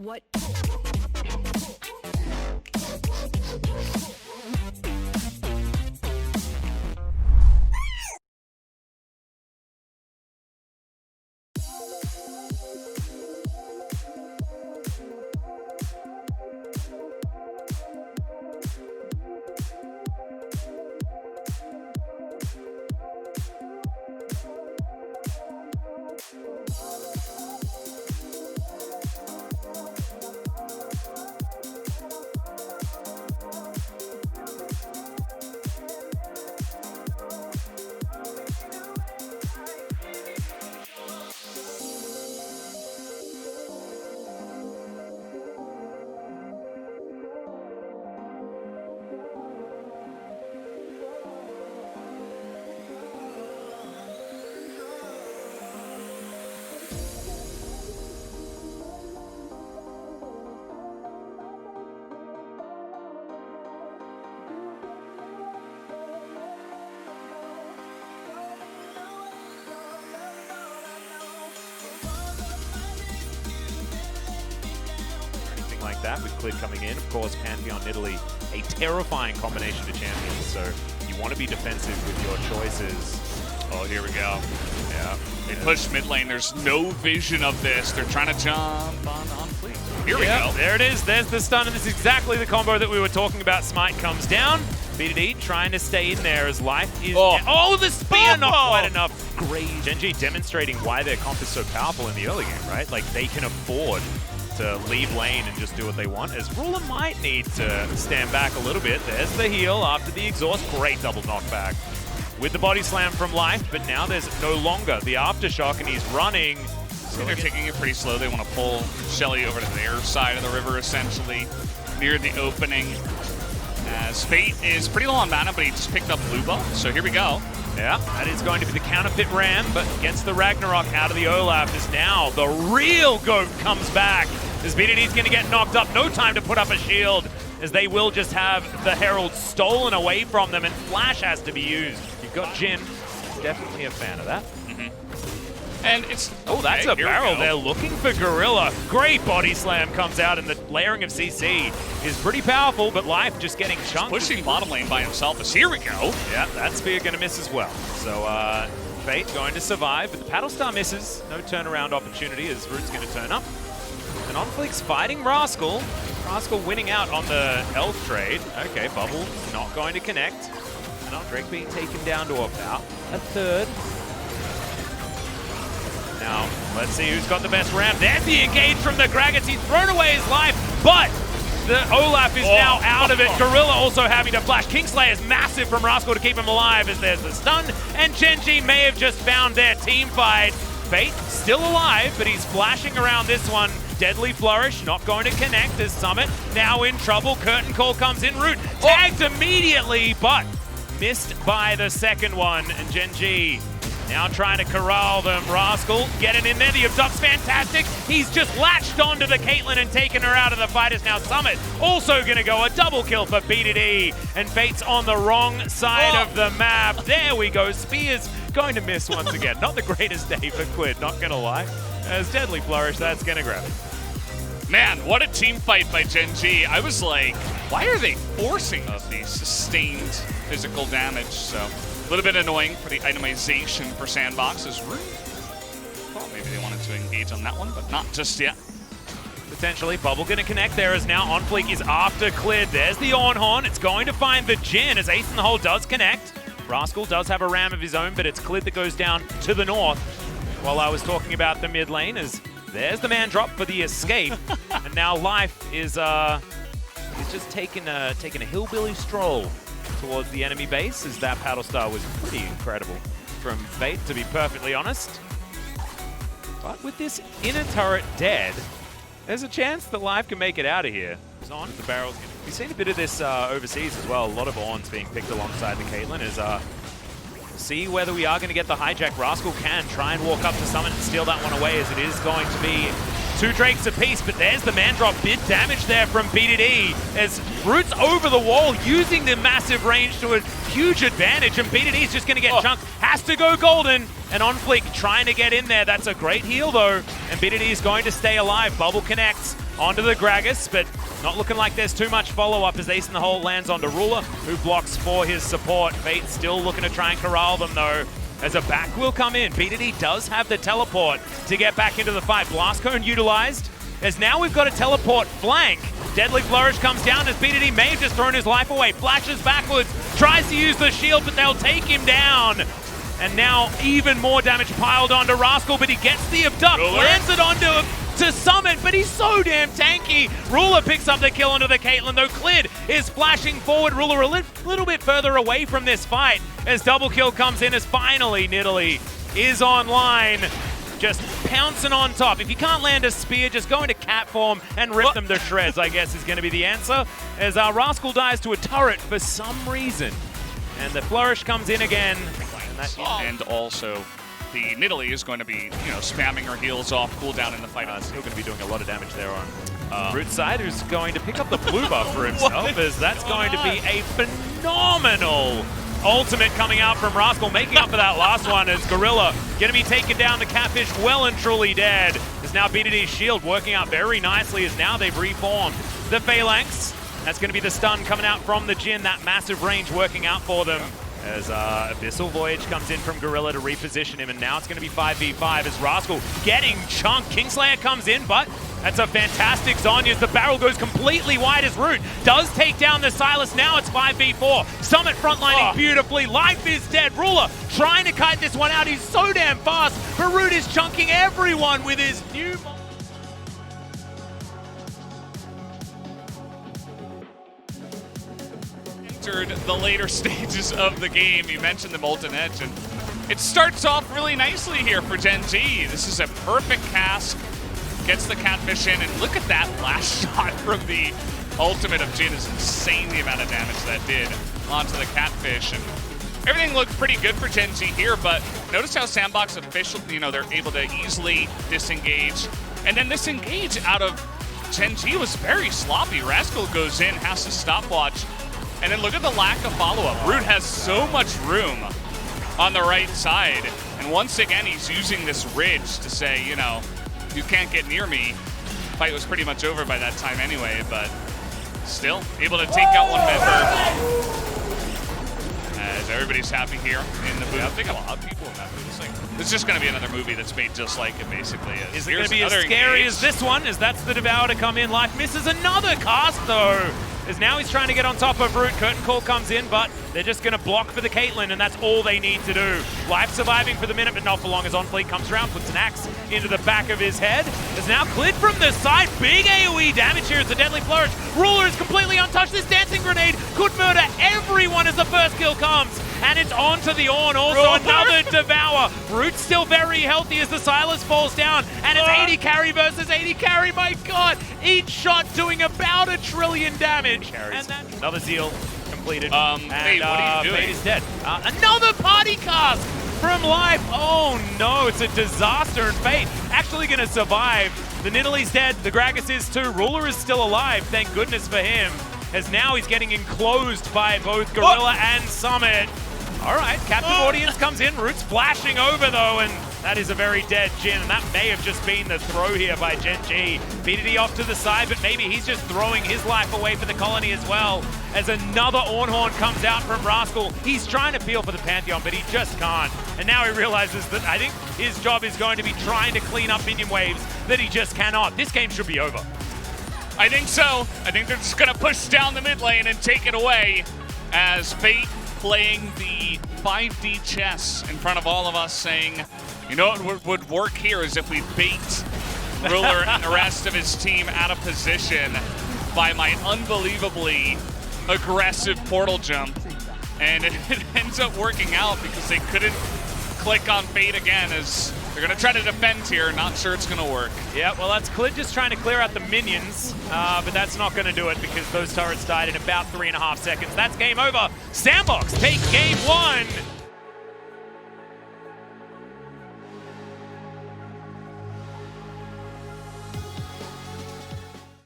What? Like that with Clid coming in. Of course, Pantheon Italy, a terrifying combination of champions, so you want to be defensive with your choices. Oh, here we go. Yeah. They push mid lane. There's no vision of this. They're trying to jump on Fleet. Here we go. There it is. There's the stun, and this is exactly the combo that we were talking about. Smite comes down. BDD trying to stay in there as life is... Oh, the spear! Not quite enough. Great. Gen.G demonstrating why their comp is so powerful in the early game, right? Like, they can afford to leave lane and just do what they want, as Ruler might need to stand back a little bit. There's the heal after the exhaust. Great double knockback with the body slam from Life, but now there's no longer the aftershock, and he's running. So they're taking it pretty slow. They want to pull Shelly over to their side of the river, essentially, near the opening. As Fate is pretty low on mana, but he just picked up Blue Buff, so here we go. Yeah, that is going to be the counterfeit ram, but gets the Ragnarok out of the Olaf, as now the real GOAT comes back. As BDD's going to get knocked up, no time to put up a shield, as they will just have the Herald stolen away from them, and Flash has to be used. You've got Jin, definitely a fan of that. And it's... Oh, that's a barrel. They're looking for Gorilla. Great body slam comes out, and the layering of CC is pretty powerful, but Life just getting chunked. Pushing bottom lane by himself as here we go. Yeah, that spear going to miss as well. So Fate going to survive, but the Paddle Star misses. No turnaround opportunity as Route's going to turn up. And OnFleek's fighting Rascal. Rascal winning out on the Elf trade. Okay, Bubble not going to connect. And Drake being taken down to about a third. Now, let's see who's got the best ramp. There's the engage from the Gragas. He's thrown away his life, but the Olaf is now out of it. Gorilla also having to flash. Kingslayer is massive from Rascal to keep him alive as there's the stun, and Gen.G may have just found their team fight. Fate still alive, but he's flashing around this one. Deadly Flourish not going to connect as Summit now in trouble. Curtain Call comes in. Route tagged immediately, but missed by the second one, and Gen.G now trying to corral them. Rascal getting in there. The abduct's fantastic. He's just latched onto the Caitlyn and taken her out of the fight. Is now Summit also going to go a double kill for BDD. And Fate's on the wrong side of the map. There we go. Spears going to miss once again. Not the greatest day for Clid, not going to lie. As Deadly Flourish, that's going to grab it. Man, what a team fight by Gen.G. I was like, why are they forcing these sustained physical damage? So a little bit annoying for the itemization for Sandbox's Route. Well, maybe they wanted to engage on that one, but not just yet. Potentially, Bubble going to connect there as now OnFleek is after Clid. There's the Ornhorn. It's going to find the Jin as Ace in the Hole does connect. Rascal does have a ram of his own, but it's Clid that goes down to the north. While I was talking about the mid lane, as there's the man drop for the escape. And now Life is just taking a hillbilly stroll towards the enemy base, as that Paddle Star was pretty incredible from Fate, to be perfectly honest. But with this inner turret dead, there's a chance that Life can make it out of here. It's on, the barrel's gonna... We've seen a bit of this overseas as well. A lot of Orns being picked alongside the Caitlyn as see whether we are going to get the hijack. Rascal can try and walk up to Summit and steal that one away, as it is going to be 2 Drakes apiece, but there's the man drop. Bid damage there from BDD as Route's over the wall using the massive range to a huge advantage, and BDD's just going to get chunked. Has to go golden, and OnFleek trying to get in there. That's a great heal though, and BDD is going to stay alive. Bubble connects. onto the Gragas, but not looking like there's too much follow-up as Ace in the Hole lands onto Ruler, who blocks for his support. Fate still looking to try and corral them, though, as a back will come in. BDD does have the teleport to get back into the fight. Blast Cone utilized, as now we've got a teleport flank. Deadly Flourish comes down as BDD may have just thrown his life away. Flashes backwards, tries to use the shield, but they'll take him down. And now even more damage piled onto Rascal, but he gets the abduct, lands it onto him to Summit, but he's so damn tanky. Ruler picks up the kill onto the Caitlyn, though Clid is flashing forward. Ruler a little bit further away from this fight as double kill comes in, as finally Nidalee is online. Just pouncing on top. If you can't land a spear, just go into cat form and rip them to shreds, I guess is going to be the answer. As Rascal dies to a turret for some reason. And the Flourish comes in again. And also, the Nidalee is going to be, spamming her heals off, cooldown in the fight. Still going to be doing a lot of damage there on Route side, who's going to pick up the blue buff for himself, as that's going to be a phenomenal ultimate coming out from Rascal, making up for that last one, as Gorilla going to be taken down. The Catfish well and truly dead. As now BDD's shield working out very nicely, as now they've reformed the Phalanx. That's going to be the stun coming out from the Jhin, that massive range working out for them. As Abyssal Voyage comes in from Gorilla to reposition him, and now it's going to be 5v5 as Rascal getting chunked. Kingslayer comes in, but that's a fantastic Zhonya as the barrel goes completely wide as Root does take down the Sylas. Now it's 5v4. Summit frontlining beautifully. Life is dead. Ruler trying to kite this one out. He's so damn fast, but Root is chunking everyone with his new... The later stages of the game. You mentioned the Molten Edge, and it starts off really nicely here for Gen G. This is a perfect cast. Gets the Catfish in, and look at that last shot from the ultimate of Jhin. Is insane the amount of damage that did onto the Catfish. And everything looked pretty good for Gen G here, but notice how Sandbox official, they're able to easily disengage. And then this engage out of Gen G was very sloppy. Rascal goes in, has to stopwatch. And then look at the lack of follow-up. Root has so much room on the right side. And once again, he's using this ridge to say, you can't get near me. Fight was pretty much over by that time anyway, but still able to take out one member. As everybody's happy here in the booth. I think a lot of people in that booth. It's just going to be another movie that's made just like it basically is. Is it going to be as scary as this one? As that's the Devour to come in. Life misses another cast though. As now he's trying to get on top of Root. Curtain Call comes in, but they're just going to block for the Caitlyn, and that's all they need to do. Life surviving for the minute, but not for long as OnFleet comes around, puts an axe into the back of his head. As now Clid from the side, big AoE damage here as the Deadly Flourish. Ruler is completely untouched. This Dancing Grenade could murder everyone as the first kill comes. And it's onto the Ornn, also another Devour. Root's still very healthy as the Sylas falls down, and it's 80 carry versus 80 carry, my god! Each shot doing about 1 trillion damage. And then another Zeal completed. Hey, what are you doing? Fate is dead. Another party cast from Life. Oh no, it's a disaster, and Fate actually gonna survive. The Nidalee's dead, the Gragas is too. Ruler is still alive, thank goodness for him. As now he's getting enclosed by both Gorilla and Summit. All right, Captive Audience comes in. Root's flashing over, though, and that is a very dead Jhin, and that may have just been the throw here by Gen G. BDD off to the side, but maybe he's just throwing his life away for the colony as well, as another Ornn comes out from Rascal. He's trying to feel for the Pantheon, but he just can't. And now he realizes that I think his job is going to be trying to clean up minion waves that he just cannot. This game should be over. I think so. I think they're just going to push down the mid lane and take it away, as Fate playing the 5D chess in front of all of us, saying, what would work here is if we bait Ruler and the rest of his team out of position by my unbelievably aggressive portal jump. And it ends up working out because they couldn't click on Fate again, as they're going to try to defend here. Not sure it's going to work. Yeah, well, that's Clid just trying to clear out the minions, but that's not going to do it because those turrets died in about 3.5 seconds. That's game over. Sandbox take game 1.